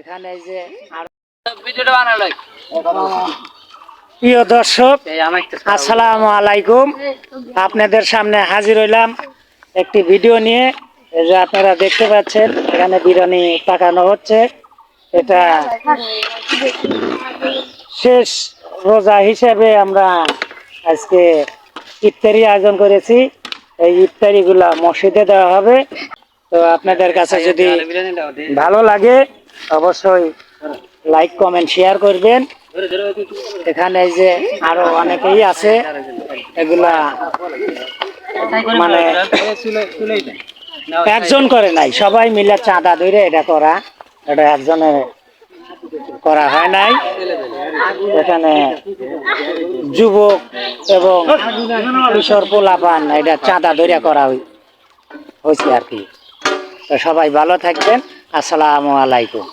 এখানে যে প্রিয় দর্শক, আসসালামু আলাইকুম। আপনাদের সামনে হাজির হইলাম একটি ভিডিও নিয়ে। এই যে আপনারা দেখতে পাচ্ছেন এখানে বিরিয়ানি পাকানো হচ্ছে। এটা শেষ রোজা হিসেবে আমরা আজকে ইফতারি আয়োজন করেছি। এই ইফতারি গুলা মসজিদে দেওয়া হবে। তো আপনাদের কাছে যদি ভালো লাগে অবশ্যই লাইক কমেন্ট শেয়ার করবেন। এখানে যে আরো অনেকেই আছে, এগুলা মানে একজন করে নাই, সবাই মিলে চাঁদা ধরে এটা করা। এটা একজনের করা হয় নাই। এখানে যুবক এবং কিশোর পোলাপান এটা চাঁদা ধরে করা হয়েছে আর কি। তো সবাই ভালো থাকবেন। আসসালামু আলাইকুম।